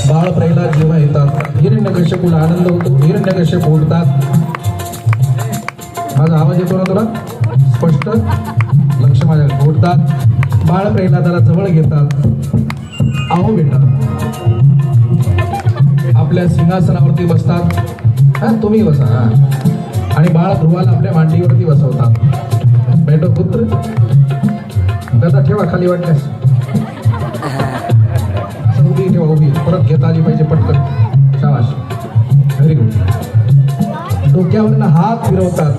बाळ प्रल्हाद जेव्हा येतात हिरण्यकश्यपूला आनंद होतो. हिरण्यकश्यप उठतात. माझा आवाज येतो ना तुला स्पष्ट? लक्ष माझ्या उठतात. बाळ प्रल्हादाला जवळ घेतात. अहो बेटा, आपल्या सिंहासनावरती बसतात. हा तुम्ही बसा. हा आणि बाळ ध्रुवाला आपल्या मांडीवरती बसवतात. बेटो पुत्र गदा ठेवा खाली वाटल्यास. उभी ठेवा उभी. परत घेता आली पाहिजे पटकन. शाबाश, व्हेरी गुड. डोक्यावरनं हात फिरवतात.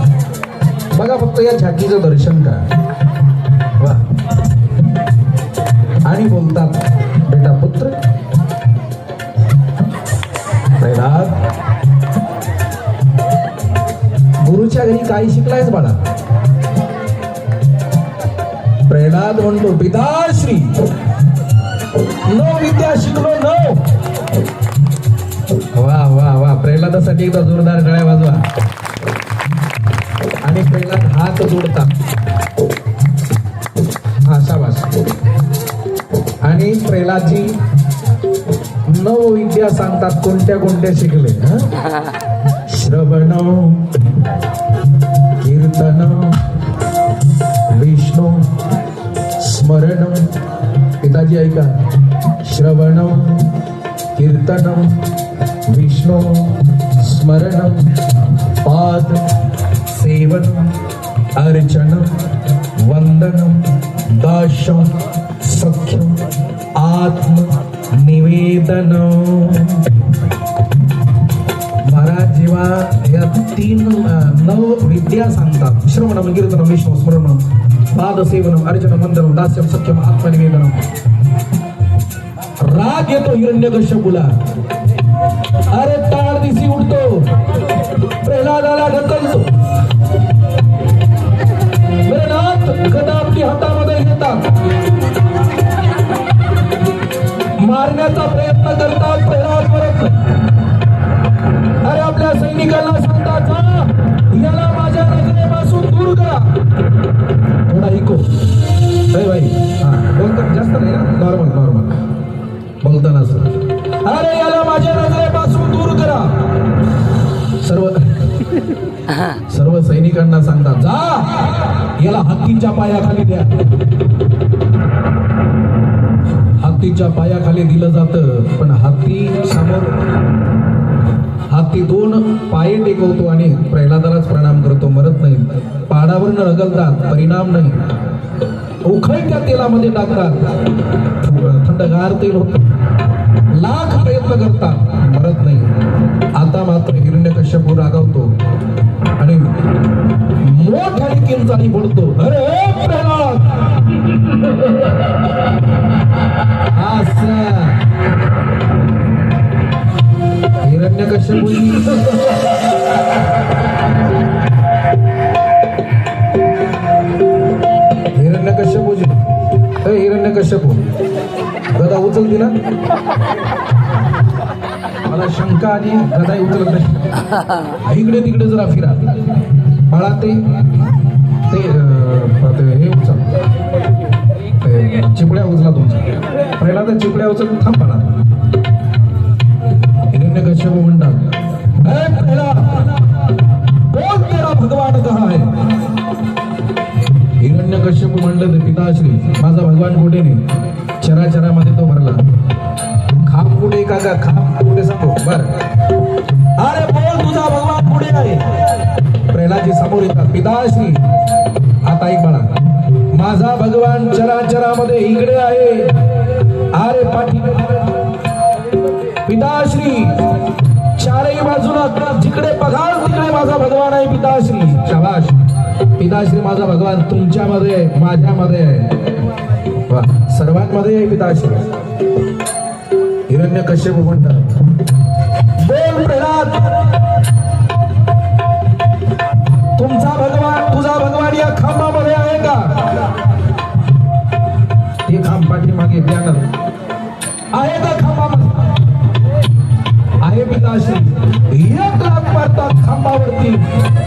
बघा फक्त या झाकीचं दर्शन करा. वा. आणि बोलतात, बेटा पुत्र प्रल्हाद, गुरुच्या घरी काय शिकलायस बाळा? प्रल्हाद म्हणतो, पिताश्री नो विद्या शिकलो नो. वा वा वा. प्रल्हादासाठी एकदा जोरदार टाळ्या वाजवा. आणि प्रल्हाद हात जोडतात. हा शाबास. आणि प्रल्हादजी नव विद्या सांगतात. कोणत्या कोणत्या शिकले? श्रवण, कीर्तन, विष्णू स्मरण. पिताजी ऐका. श्रवण, कीर्तन, विष्णू स्मरण, पाद सेवन, अर्चन, वंदन, दाश, सख्य, आत्म निवेदन. महाराज जेव्हा या 3 नव विद्या सांगतात, श्रवण, कीर्तन, विष्णू स्मरण, पाद सेवन, अर्चन, वंदन, दास्यम, सख्यम, आत्मनिवेदन, राग येतो हिरण्यकश्यपूला. अरे टाळ दिसी उठतो. प्रल्हादाला ढकलतो. मेरे नाथ गदा आपली हातामध्ये घेतात. मारण्याचा प्रयत्न करतात. प्रल्हाद परत. अरे आपल्या सैनिकांना सांगतात, जा याला माझ्या नजरेपासून दूर करा. थोडा इको भाई. हा बोलतो जास्त नाही ना, नॉर्मल नॉर्मल बोलताना सर. अरे याला माझ्या नजरेपासून दूर करा. सर्व सैनिकांना सांगतात, जा याला हत्तीच्या पायाखाली द्या. हत्तीच्या पायाखाली दिलं जातं. पण हत्ती समोर, हत्ती 2 पाय टेकवतो आणि प्रल्हादालाच प्रणाम करतो. मरत नाही. पाडावर ढकलतात. परिणाम नाही. उखळत्या तेलामध्ये टाकतात. थंडगार तेल होत. लाख प्रयत्न करतात. मरत नाही. आता मात्र हिरण्यकश्यपू रागावतो आणि मोठ्याने किंचाळी फोडतो. अरे प्रल्हाद, हिरण्यकश्यपू हिरण्यकश्यपू गदा उचलती ना? मला शंका आली. गदा उचलत नाही. इकडे तिकडे जरा फिरा बाळा. ते हे उचल. चिपड्या उचला तुमच्या. पहिला तर चिपड्या उचल. थांब बाळा. हिरण्यकश्यपू म्हणतात, बोल तेरा भगवान कहा है? हिरण्यकश्यपू म्हणलं, पिताश्री माझा भगवान कुठे नाही. चराचरामध्ये तो भरला. खांब कुठे का खांब कुठे सांगू? बर. अरे बोल तुझा भगवान कुठे आहे? प्रल्हादजी समोर येतात. पिताश्री आता ऐक बाळा, माझा भगवान चराचरामध्ये इकडे आहे. अरे पाठी. पिताश्री चारही बाजूला जिकडे बघाल तिकडे माझा भगवान आहे. पिताश्री शाबाश. पिताश्री माझा भगवान तुमच्यामध्ये आहे, माझ्यामध्ये आहे. वा, सर्वांमध्ये आहे पिताश्री. हिरण्यकश्यप म्हणतात, बोल प्रल्हाद पाटील